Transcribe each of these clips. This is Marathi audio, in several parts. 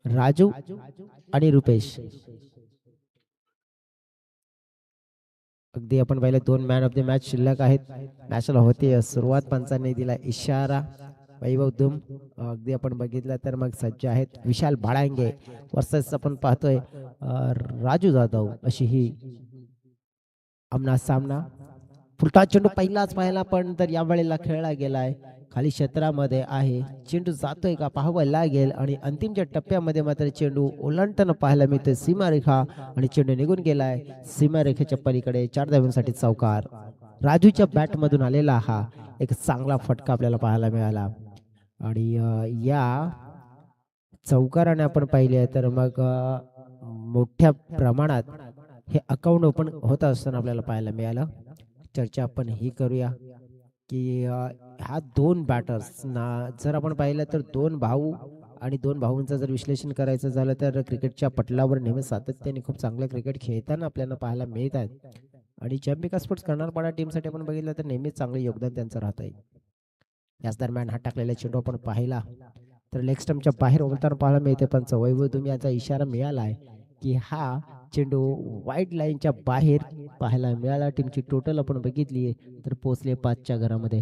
राजू आणि रुपेश. अगदी आपण पाहिलं 2 मॅन ऑफ द मॅच शिल्लक आहेत. मॅचला होते सुरुवात, पंचांनी दिला इशारा. वैभव दुम अगदी आपण बघितलं तर मग सज्ज आहेत. विशाल भाडांगे वर्सेस आपण पाहतोय राजू जाधव, अशी ही आमना सामना. फुलटा चेंडू पहिलाच पाहिला, पण तर या वेळेला खेळला गेलाय खाली क्षेत्रामध्ये आहे. चेंडू जातोय का पाहावं लागेल. आणि अंतिमच्या टप्प्यामध्ये मात्र चेंडू ओलांडताना पाहायला मिळते सीमारेखा आणि चेंडू निघून गेलाय सीमारेखेच्या पलीकडे. 4 धावांसाठी चौकार. राजूच्या बॅटमधून आलेला हा एक चांगला फटका आपल्याला पाहायला मिळाला. आणि या चौकाराने आपण पाहिले तर मग मोठ्या प्रमाणात हे अकाउंट ओपन होत असताना आपल्याला पाहायला मिळालं. चर्चा आपण ही करूया की ह्या 2 बॅटर्सना जर आपण पाहिलं तर 2 भाऊ आणि 2 भाऊंचं जर विश्लेषण करायचं झालं तर क्रिकेटच्या पटलावर नेहमी सातत्याने खूप चांगलं क्रिकेट खेळताना आपल्याला पाहायला मिळत आहेत. आणि चॅम्पियन स्पोर्ट्स कर्नाळपाडा टीमसाठी आपण बघितलं तर नेहमीच चांगलं योगदान त्यांचं राहत आहे. याच दरम्यान हा टाकलेला चेंडू आपण पाहिला तर लेग स्टंपच्या बाहेर उमलताना पाहायला मिळते. पण वैभव तुम्ही याचा इशारा मिळाला आहे की हा चेंडू वाईट लाईनच्या बाहेर पाहायला मिळाला. टीमची टोटल आपण बघितली तर पोहोचले 5च्या घरामध्ये.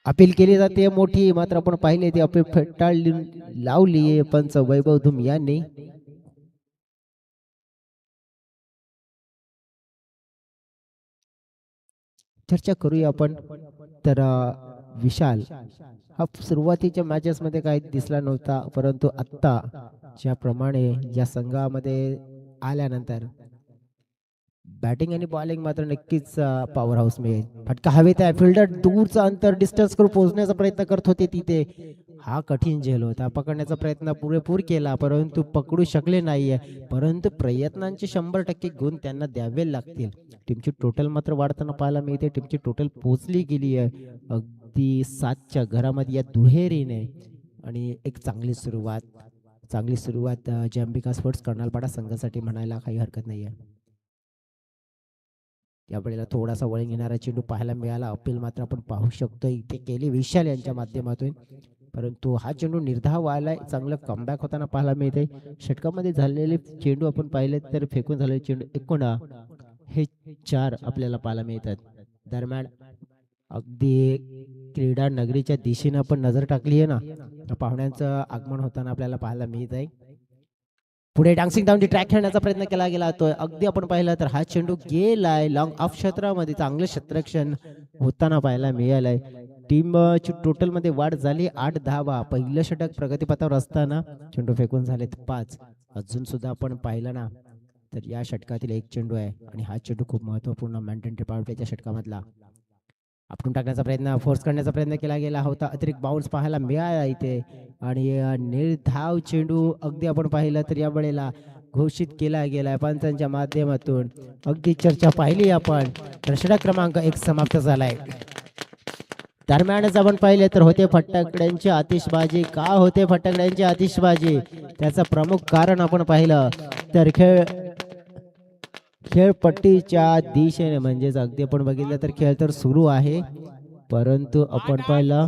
अपील केली जाते मोठी, मात्र आपण पाहिले ती अपील फेटाळली लावली पंच वैभव धुम यांनी. चर्चा करूया आपण तर विशाल हा सुरुवातीच्या मॅचेस मध्ये काही दिसला नव्हता, परंतु आत्ता ज्याप्रमाणे या संघामध्ये आल्यानंतर बॅटिंग आणि बॉलिंग मात्र नक्कीच पॉवर हाऊस मिळेल. फटका हवेत आहे, फिल्डर दूरचा अंतर डिस्टन्स करून पोहोचण्याचा प्रयत्न करत होते तिथे. हा कठीण झेल होता. पकडण्याचा प्रयत्न पुरेपूर केला परंतु पकडू शकले नाहीये. परंतु प्रयत्नांचे 100% गुण त्यांना द्यावे लागतील. टीमची टोटल मात्र वाढताना पाहायला मिळते. टीमची टोटल पोहोचली गेली आहे अगदी 7च्या घरामध्ये या दुहेरीने. आणि एक चांगली सुरुवात जे अंबिका स्पोर्ट्स कर्नाळपाडा संघासाठी म्हणायला काही हरकत नाहीये. यावेळेला थोडासा वळण घेणारा चेंडू पाहायला मिळाला. अपील मात्र आपण पाहू शकतो इथे केली विशाल यांच्या माध्यमातून, परंतु हा चेंडू निर्धाव व्हायला चांगलं कमबॅक होताना पाहायला मिळते. षटकामध्ये झालेले चेंडू आपण पाहिले तर फेकून झालेले चेंडू एकूण हे 4 आपल्याला पाहायला मिळतात. दरम्यान अगदी क्रीडा नगरीच्या दिशेने आपण नजर टाकली आहे ना, पाहुण्यांचं आगमन होताना आपल्याला पाहायला मिळत आहे. पुढे डान्सिंग डाऊन ट्रॅक खेळण्याचा प्रयत्न केला गेला. तो अगदी आपण पाहिलं तर हा चेंडू गेलाय लॉंग ऑफ क्षेत्रामध्ये. चांगलं क्षेत्ररक्षण होताना पाहायला मिळालंय. टीम ची टोटल मध्ये वाढ झाली 8 धावा. पहिलं षटक प्रगतीपथावर असताना चेंडू फेकून झालेत 5. अजून सुद्धा आपण पाहिलं ना तर या षटकातील एक चेंडू आहे आणि हा चेंडू खूप महत्वपूर्ण मॅन्टेन पावट्याच्या षटकामधला. आपटून टाकण्याचा प्रयत्न, फोर्स करण्याचा प्रयत्न केला गेला होता. अतिरिक्त बाउन्स पाहायला मिळाला इथे. आणि निर्धाव चेंडू अगदी आपण पाहिलं तर या वेळेला घोषित केला गेलाय पंचांच्या माध्यमातून. अगदी चर्चा पाहिली आपण तर षटक क्रमांक 1 समाप्त झालाय. दरम्यानच आपण पाहिले तर होते फटाकड्यांची आतिषबाजी. का होते फटाकड्यांची आतिषबाजी त्याचं प्रमुख कारण आपण पाहिलं तर खेळपट्टीच्या दिशेने, म्हणजेच अगदी आपण बघितलं तर खेळ तर सुरू आहे, परंतु आपण पाहिलं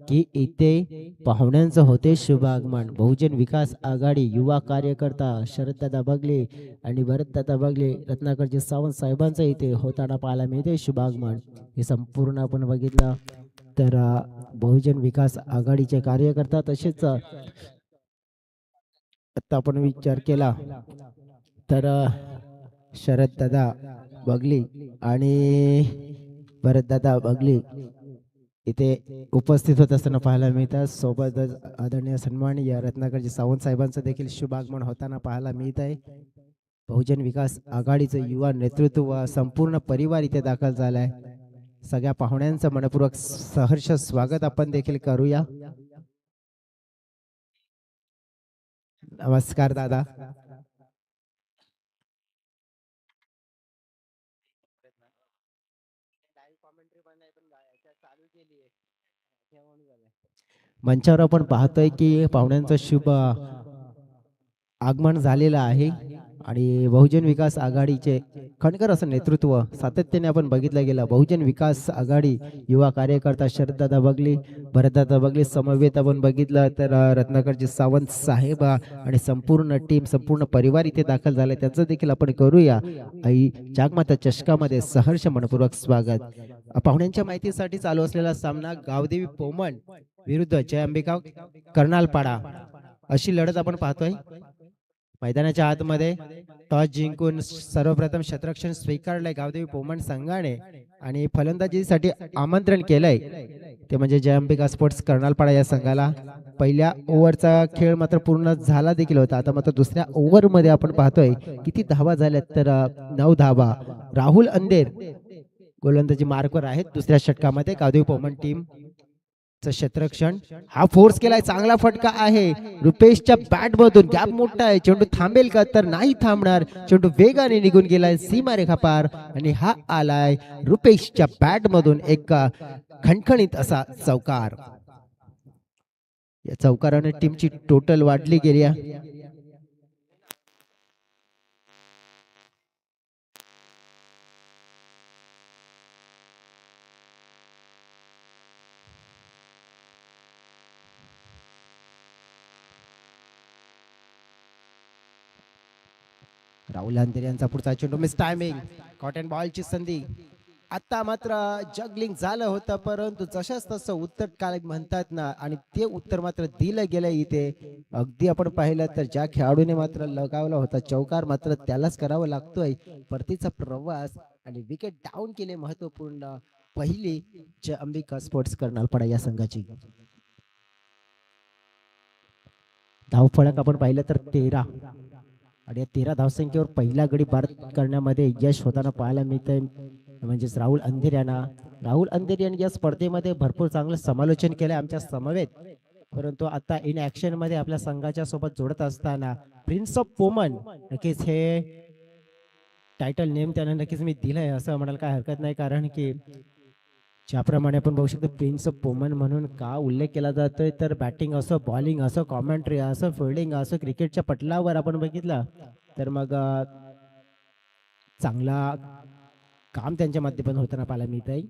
की इथे पाहुण्यांचं होते शुभागमन. बहुजन विकास आघाडी युवा कार्यकर्ता शरददादा बगले आणि भरतदादा बगले, रत्नाकरजी सावंत साहेबांचं इथे होताना पाहायला मिळते शुभागमन. हे संपूर्ण आपण बघितलं तर बहुजन विकास आघाडीचे कार्यकर्ता. तसेच आता आपण विचार केला तर शरददादा बगली आणि भरतदादा बगली इथे उपस्थित होत असताना पाहायला मिळतात. सोबतच आदरणीय सन्माननीय रत्नाकरजी सावंत साहेबांचं देखील शुभागमन होताना पाहायला मिळत आहे. बहुजन विकास आघाडीचं युवा नेतृत्व व संपूर्ण परिवार इथे दाखल झालाय. सगळ्या पाहुण्यांचं मनपूर्वक सहर्ष स्वागत आपण देखील करूया. नमस्कार दादा. मंचावर आपण पाहतोय की पाहुण्यांचं शुभ आगमन झालेलं आहे आणि बहुजन विकास आघाडीचे खणकर असं नेतृत्व सातत्याने आपण बघितलं गेलं. बहुजन विकास आघाडी युवा कार्यकर्ता शरददादा बगली, भरतदादा बगली समवेत आपण बघितलं तर रत्नाकरजी सावंत साहेब आणि संपूर्ण टीम, संपूर्ण परिवार इथे दाखल झाले. त्यांचं देखील आपण करूया आई जागमाता चषकामध्ये सहर्ष मनपूर्वक स्वागत. पाहुण्यांच्या माहितीसाठी चालू असलेला सामना गावदेवी पोमण विरुद्ध जय अंबिका कर्नालपाडा अशी लढत आपण पाहतोय. मैदानाच्या आतमध्ये टॉस जिंकून सर्वप्रथम क्षेत्ररक्षण स्वीकारलंय गावदेवी पोमण संघाने आणि फलंदाजीसाठी आमंत्रण केलंय ते म्हणजे जय अंबिका स्पोर्ट्स कर्नालपाडा या संघाला. पहिल्या ओव्हरचा खेळ मात्र पूर्ण झाला देखील होता. आता मात्र दुसऱ्या ओव्हर मध्ये आपण पाहतोय किती धावा झाल्यात तर 9 धावा. राहुल अंधेर गोलंदाजी मार्कवर आहेत दुसऱ्या षटकामध्ये. गावदेवी पोमण टीम क्षेत्ररक्षण हा फोर्स केलाय, चांगला फटका आहे रुपेशच्या बॅट मधून. गॅप मोठा आहे, चेंडू थांबेल का तर नाही थांबणार. चेंडू वेगाने निघून गेलाय सीमारेखा पार आणि हा आलाय रुपेशच्या बॅट मधून एक खणखणीत असा चौकार. या चौकाराने टीमची टोटल वाढली गेली आहे. राहुल अंधेर यांचा पुढचा चेंडू मिस टायमिंग, कॉटन बॉलची संधी. आता मात्र जगलिंग झालं होतं परंतु जशाच तसं उत्तर काय म्हणतात ना आणि ते उत्तर मात्र दिलं गेलं इथे. अगदी आपण पाहिलं तर ज्या खेळाडूने मात्र लगावला होता चौकार मात्र त्यालाच करावं लागतोय. परतीचा प्रवास आणि विकेट डाऊन केले महत्वपूर्ण पहिली जय अंबिका स्पोर्ट्स कर्नालपाडा या संघाची. धावफलक आपण पाहिलं तर 13 आणि या 13 धावसंख्येवर पहिला गडी बाद करण्यामध्ये यश होताना पाहायला मिळतंय म्हणजेच राहुल अंधेर यांना. राहुल अंधेर यांनी या स्पर्धेमध्ये भरपूर चांगलं समालोचन केलंय आमच्या समवेत, परंतु आता इन ऍक्शन मध्ये आपल्या संघाच्या सोबत जोडत असताना प्रिन्स ऑफ पोमन नक्कीच हे टायटल नेम त्यांना नक्कीच मी दिलंय असं म्हणायला काय हरकत नाही. कारण की ज्याप्रमाणे आपण बघू शकतो प्रिन्स ऑफ पोमन म्हणून का उल्लेख केला जातोय तर बॅटिंग असो, बॉलिंग असो, कॉमेंट्री असो, फिल्डिंग असो, क्रिकेटच्या पटलावर आपण बघितलं तर मग चांगला काम त्यांच्या माध्यमातून होताना पाहायला मिळत आहे.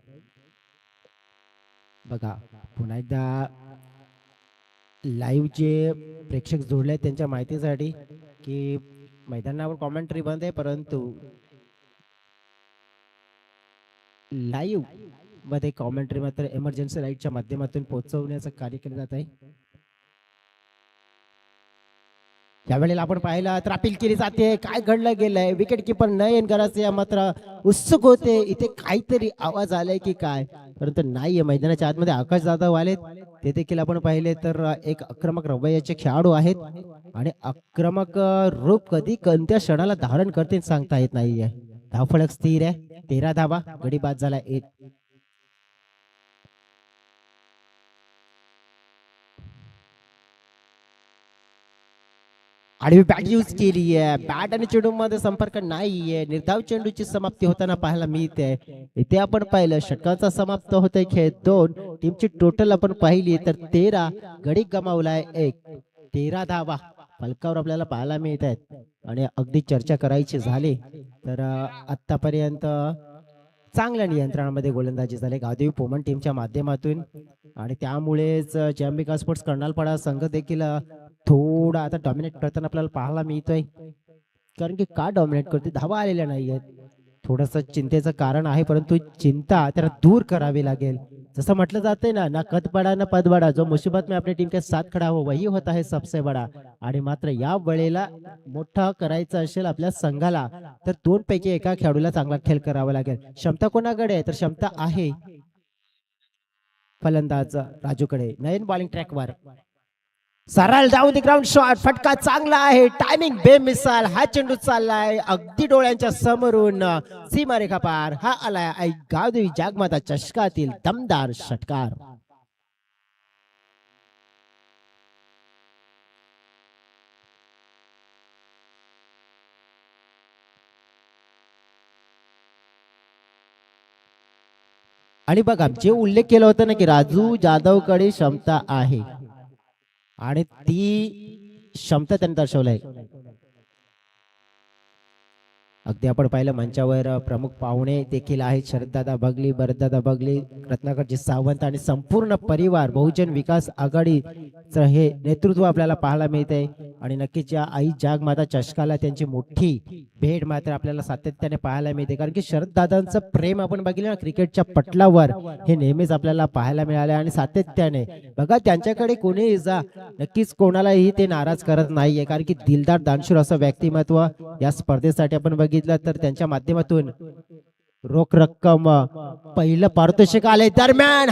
बघा पुन्हा एकदा लाईव्ह जे प्रेक्षक जोडले आहेत त्यांच्या माहितीसाठी की मैदानावर कॉमेंट्री बंद आहे परंतु लाईव्ह मध्ये कॉमेंट्री मात्र इमर्जन्सी लाईटच्या माध्यमातून पोहोचवण्याचं कार्य केलं जात आहे. त्यावेळेला आपण पाहिलं तर अपील केली जाते, काय घडलं गेलंय. विकेट किपर नयन गरासिया मात्र उत्सुक होते इथे काहीतरी आवाज आलाय की काय, परंतु नाहीये. मैदानाच्या आतमध्ये आकाश जाधव आलेत, ते देखील आपण पाहिले तर एक आक्रमक रवैयाचे खेळाडू आहेत आणि आक्रमक रूप कधी कोणत्या क्षणाला धारण करतील सांगता येत नाहीये. धावफलक स्थिर आहे, 13 धावा, गडी बाद झाला 1. आडवी बॅट यूज केली आहे, बॅट आणि चेंडू मध्ये संपर्क नाहीये. निर्धाव चेंडूची समाप्ती होताना पाहायला मिळते. इथे आपण पाहिलं षटकांचा समाप्त होतोय खेळ 2. टीमची टोटल आपण पाहिली तर 13, गडी गमावलाय 1. 13 धावा फलकावर आपल्याला पाहायला मिळत आहेत आणि अगदी चर्चा करायची झाली तर आतापर्यंत चांगल्या नियंत्रणामध्ये गोलंदाजी झाली गावदेवी पोमन टीमच्या माध्यमातून आणि त्यामुळेच जय अंबिका स्पोर्ट्स कर्नालपाडा संघ देखील थोडा आता डॉमिनेट करताना आपल्याला पाहायला मिळतोय. कारण की का डॉमिनेट करते, धावा आलेल्या नाही आहेत. थोडस चिंतेचं कारण आहे परंतु चिंता त्याला दूर करावी लागेल. जसं म्हटलं जाते ना कद बडा ना पद बडा, जो मुसीबत में अपने टीम के साथ खडा हो वही होता है सबसे बडा. आणि मात्र या वेळेला मोठा करायचं असेल आपल्या संघाला तर 2 पैकी एका खेळाडूला चांगला खेळ करावा लागेल. क्षमता कोणाकडे आहे तर क्षमता आहे फलंदाज राजूकडे. नयन बॉलिंग ट्रॅकवर सरळ डाऊन द ग्राउंड शॉट, फटका चांगला आहे, टायमिंग बेमिसाल. हा चेंडू चाललाय अगदी डोळ्यांच्या समोरून सीमारेखा पार. हा आलाय गावदेवी जागमाता चषकातील दमदार षटकार. आणि बघा जे उल्लेख केला होता ना की राजू जाधवकडे क्षमता आहे आणि ती क्षमता त्यांनी दर्शवलंय. अगदी आपण पाहिलं मंचावर प्रमुख पाहुणे देखील आहेत. शरददादा बगली, भरतदादा बगली, रत्नाकरजी सावंत आणि संपूर्ण परिवार बहुजन विकास आघाडीचं हे नेतृत्व आपल्याला पाहायला मिळतंय आणि नक्कीच या आई जागमाता चषकाला त्यांची मोठी भेट मात्र आपल्याला सातत्याने पाहायला मिळते. कारण की शरददादांचं प्रेम आपण बघितलं ना क्रिकेटच्या पटलावर हे नेहमीच आपल्याला पाहायला मिळालं आणि सातत्याने बघा त्यांच्याकडे कोणीही जा, नक्कीच कोणालाही ते नाराज करत नाहीये. कारण की दिलदार दानशूर असं व्यक्तिमत्व या स्पर्धेसाठी आपण बघितलं तर त्यांच्या माध्यमातून रोख रक्कम पहिलं पारितोषिक आले दरम्यान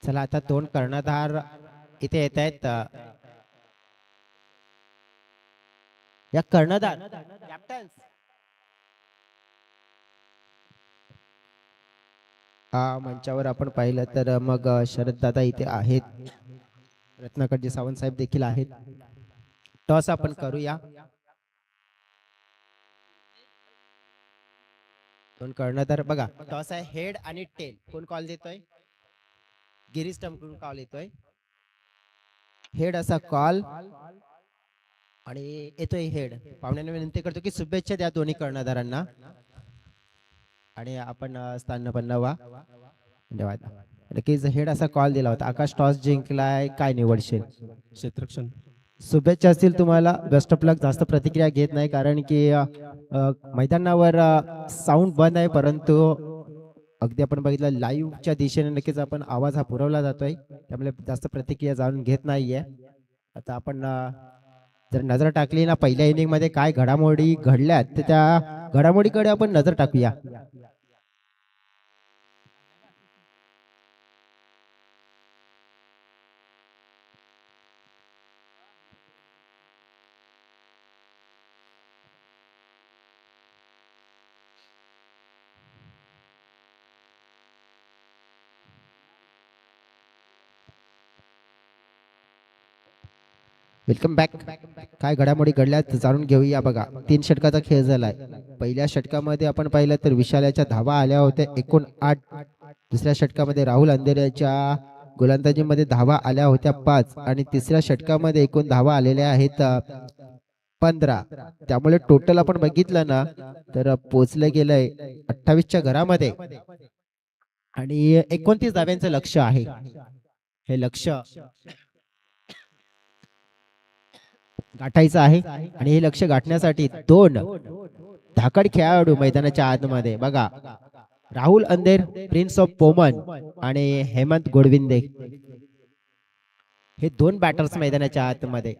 चला आता दोन कर्णधार इथे येत आहेत. या कर्णधार कॅप्टन्स मंचावर आपण पाहिलं तर मग शरद दादा इथे आहेत, रत्नाकरजी सावंत साहेब देखील आहेत. टॉस आपण करूया. दोन कर्णधार बघा, टॉस आहे हेड आणि टेल. कोण कॉल देतोय? गिरीश टमकडून कॉल येतोय. हेड असा कॉल आणि येतोय हेड. पाहुण्यांना विनंती करतो की शुभेच्छा द्या दोन्ही कर्णधारांना आणि आपण स्थान पण नवा. धन्यवाद. नक्कीच हेड असा कॉल दिला होता. आकाश टॉस जिंकलाय, काय निवडशील? क्षेत्ररक्षण. शुभेच्छा असतील तुम्हाला. बेस्ट ऑफ लक. जास्त प्रतिक्रिया घेत नाही कारण की मैदानावर साऊंड बंद आहे, परंतु अगदी आपण बघितलं लाईव्हच्या दिशेने नक्कीच आपण आवाज हा पुरवला जातोय, त्यामुळे जास्त प्रतिक्रिया जाणून घेत नाहीये. आता आपण जर नजर टाकली ना पहिल्या इनिंग मध्ये काय घडामोडी घडल्यात, तर त्या घडामोडीकडे आपण नजर टाकूया. Welcome back. काय घडामोडी घडल्यात जाणून घेऊया. बघा, 3 षटकाचा खेळ झालाय. पहिल्या षटकामध्ये आपण पाहिलं तर विशालाच्या धावा आल्या होत्या एकूण 8. दुसऱ्या षटकामध्ये राहुल अंधेऱ्याच्या गोलंदाजीमध्ये धावा आल्या होत्या 5 आणि तिसऱ्या षटकामध्ये एकूण धावा आलेल्या आहेत 15. त्यामुळे टोटल आपण बघितलं ना तर पोचलं गेलंय 28च्या घरामध्ये आणि 29 धाव्यांचं लक्ष आहे. हे लक्ष गाठायचं आहे आणि हे लक्ष गाठण्यासाठी 2 धाकड खेळाडू मैदानाच्या आतमध्ये. बघा, राहुल अंधेर, प्रिन्स ऑफ पोमन आणि हेमंत गोडविंदे, हे 2 बॅटर्स मैदानाच्या आतमध्ये.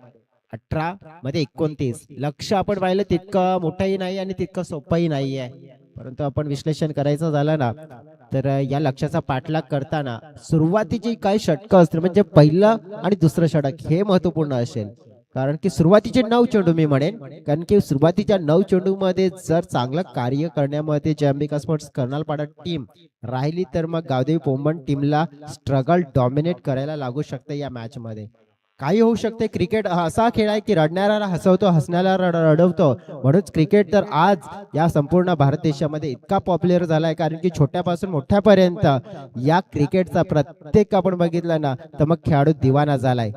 18 मध्ये 29. लक्ष आपण पाहिलं तितकं मोठंही नाही आणि तितकं सोपंही नाही आहे, परंतु आपण विश्लेषण करायचं झालं ना तर या लक्ष्याचा पाठलाग करताना सुरुवातीची काही षटकं असतील, म्हणजे पहिलं आणि दुसरं षटक हे महत्वपूर्ण असेल. कारण की सुरुवातीचे 9 चेंडू मी म्हणेन, कारण की सुरुवातीच्या 9 चेंडू मध्ये जर चांगलं कार्य करण्यामध्ये जय अंबिका स्पोर्ट्स कर्नालपाडा टीम राहिली तर मग गावदेवी पोंबन टीमला स्ट्रगल डॉमिनेट करायला लागू शकते या मॅच मध्ये. काही होऊ शकते. क्रिकेट हा असा खेळ आहे की रडणाऱ्याला हसवतो, हसण्याला रडवतो. म्हणूनच क्रिकेट तर आज या संपूर्ण भारत देशामध्ये इतका पॉप्युलर झालाय, कारण की छोट्यापासून मोठ्यापर्यंत या क्रिकेटचा प्रत्येक आपण बघितलं ना तर मग खेळाडू दिवाना झालाय.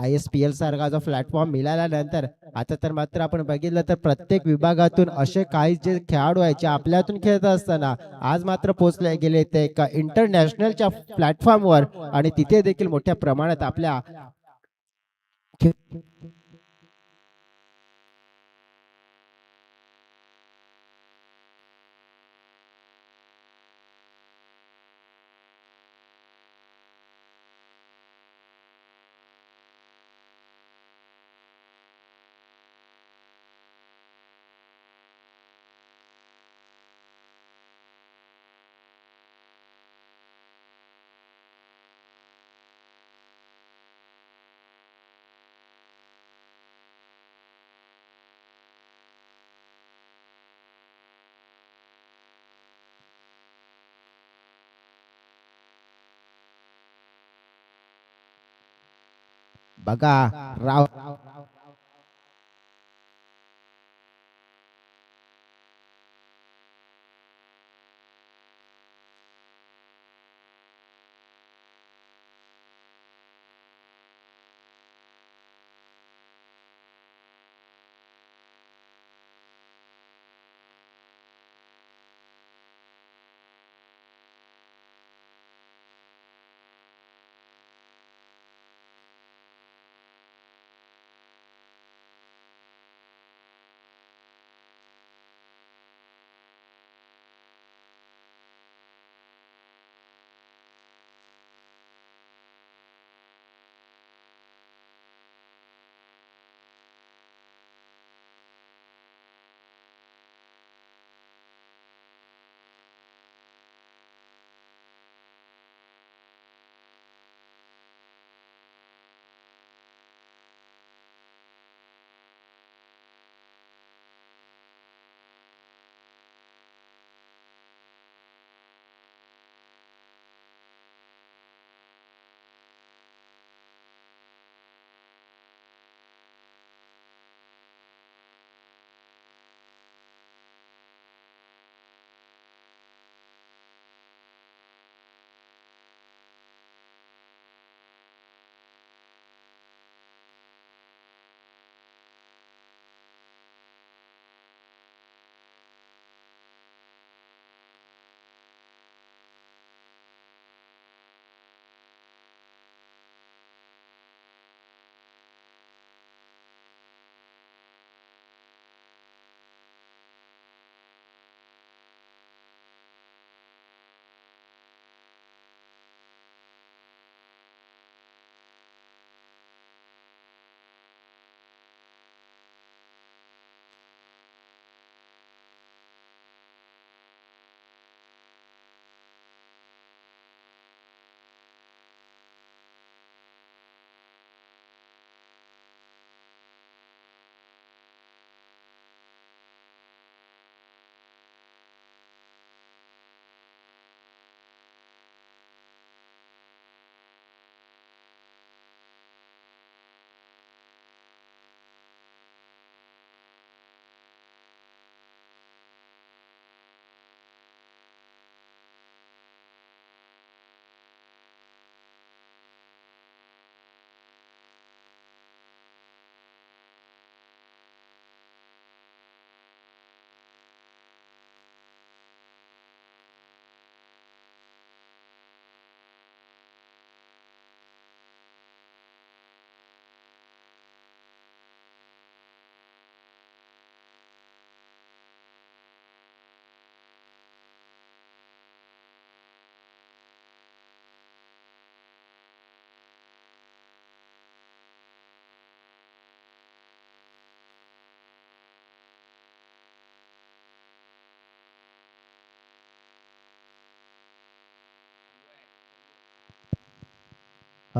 ISPL सारखा जो प्लॅटफॉर्म मिळाल्यानंतर आता तर मात्र आपण बघितलं तर प्रत्येक विभागातून असे काही जे खेळाडू आहेत जे आपल्यातून खेळत असताना आज मात्र पोहोचले गेले ते एका इंटरनॅशनलच्या प्लॅटफॉर्मवर आणि तिथे देखील मोठ्या प्रमाणात आपल्या बघा राव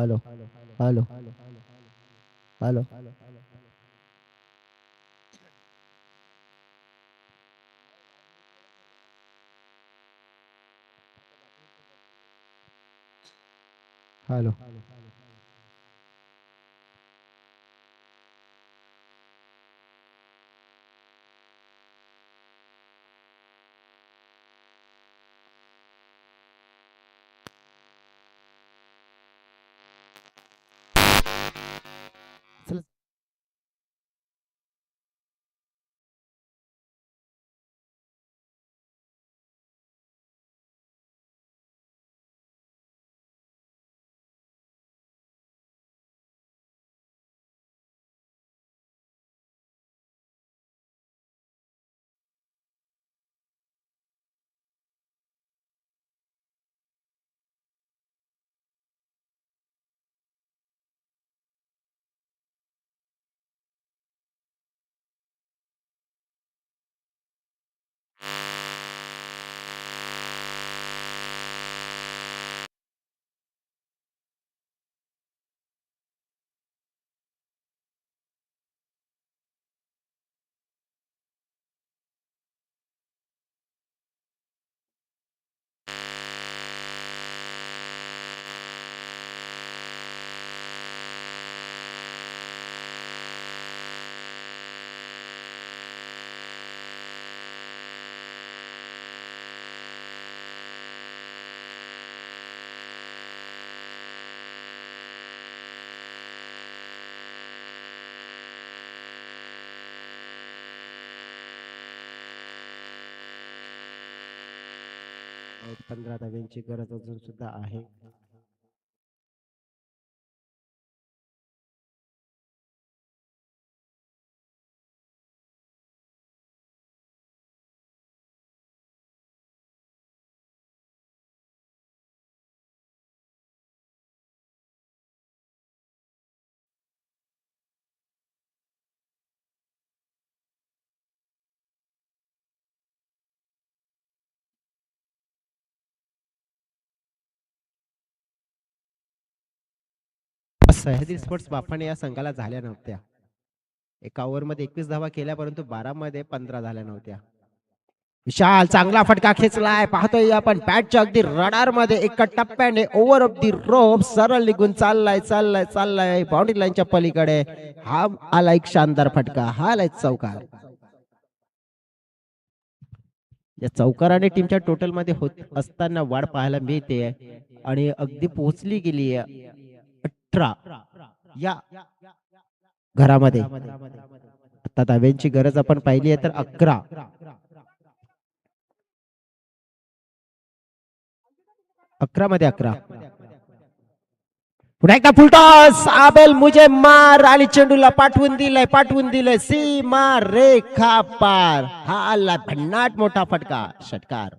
हॅलो हॅलो हॅलो. हॅलो. चला. आहेत 15 धाब्यांची गरज अजून सुद्धा आहे. सह्याद्री स्पोर्ट्स बाफाने या संघाला झाल्या नव्हत्या. एका ओव्हरमध्ये 21 धावा केल्या, परंतु 12 मध्ये 15 झाल्या नव्हत्या. विशाल चांगला फटका खेचलाय, पाहतोय आपण बॅटच्या अगदी रडार मध्ये एका टप्प्याने ओव्हर ऑफ दी रोप सरळ निघून चाललाय बाउंड्री लाईनच्या पलीकडे. हा आला एक शानदार फटका, हा आला एक चौकार. या चौकाराने टीमच्या टोटल मध्ये होत असताना वाढ पाहायला मिळते आणि अगदी पोहोचली गेली 18 या घरामध्ये. आता धाव्यांची गरज आपण पाहिली आहे तर 11. मध्ये 11. पुन्हा एकदा फुलटॉस, आबेल मुझे मार आणि चेंडूला पाठवून दिलंय सीमा रेखा पार. हा आला भन्नाट मोठा फटका, षटकार.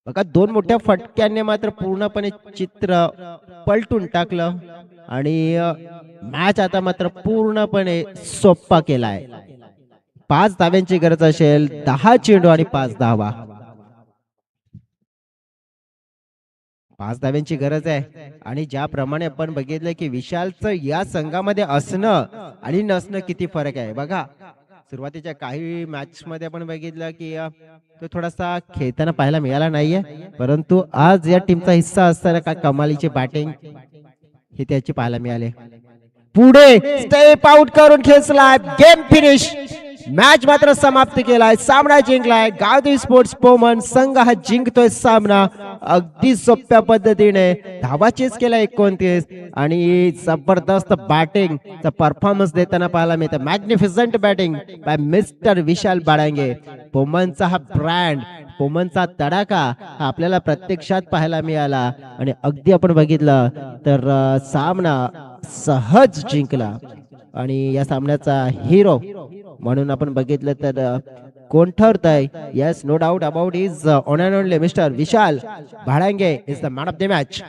बघा दोन मोठ्या फटक्याने मात्र पूर्णपणे चित्र पलटून टाकलं आणि मॅच आता मात्र पूर्णपणे सोप्पा केलाय. 5 धाव्यांची गरज असेल, 10 चेंडू आणि 5 धावा. 5 धाव्यांची गरज आहे आणि ज्याप्रमाणे आपण बघितलं की विशालचं या संघामध्ये असणं आणि नसणं किती फरक आहे बघा. सुरुवातीच्या काही मॅच मध्ये आपण बघितलं की तो थोडासा खेळताना पाहायला मिळाला नाहीये, परंतु आज या टीमचा हिस्सा असताना काय कमालीची बॅटिंग हे त्याची पाहायला मिळाले. पुढे स्टेप आउट करून खेचलाय, गेम फिनिश. मॅच मात्र समाप्त केलाय, सामना जिंकलाय गावदेवी स्पोर्ट्स पोमन संघ. हा जिंकतोय सामना अगदी सोप्या पद्धतीने. धावा चेस केला 29 आणि जबरदस्त बॅटिंग चा परफॉर्मन्स देताना पाहायला मिळतं. मॅग्निफिसंट बॅटिंग बाय मिस्टर विशाल बाळांगे. पोमनचा हा ब्रँड, पोमनचा तडाखा हा आपल्याला प्रत्यक्षात पाहायला मिळाला आणि अगदी आपण बघितलं तर सामना सहज जिंकला. आणि या सामन्याचा हिरो म्हणून आपण बघितलं तर कोण ठरतंय? Yes, no doubt about is on and only mister Vishal Bhadange is the man of the match.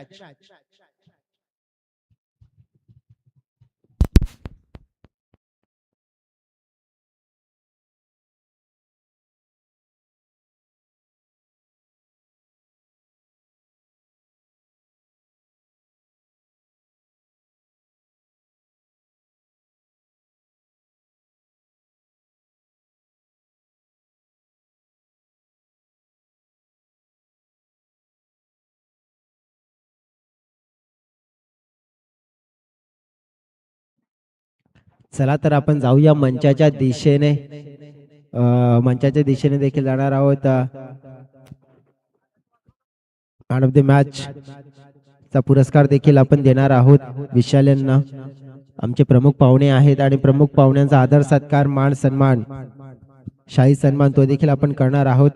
चला तर आपण जाऊया मंचाच्या दिशेने. मंचाच्या दिशेने देखील जाणार आहोत. मॅन ऑफ द मॅच चा पुरस्कार देखील आपण देणार आहोत विशाल यांना. आमचे प्रमुख पाहुणे आहेत आणि प्रमुख पाहुण्यांचा आदर सत्कार मान सन्मान शाही सन्मान तो देखील आपण करणार आहोत.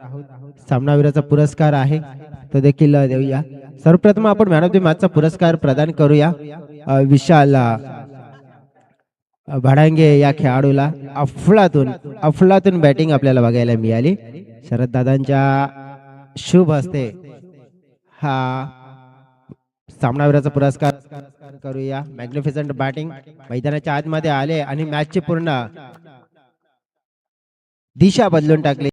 सामनावीराचा पुरस्कार आहे तो देखील देऊया. सर्वप्रथम आपण मॅन ऑफ द मॅचचा पुरस्कार प्रदान करूया विशाल भाडांगे या खेळाडूला. अफलातून बॅटिंग आपल्याला बघायला मिळाली. शरद दादांच्या शुभ हस्ते हा सामनावीराचा पुरस्कार करूया. मॅग्निफिसंट बॅटिंग मैदानाच्या आतमध्ये आले आणि मॅचची पूर्ण दिशा बदलून टाकली.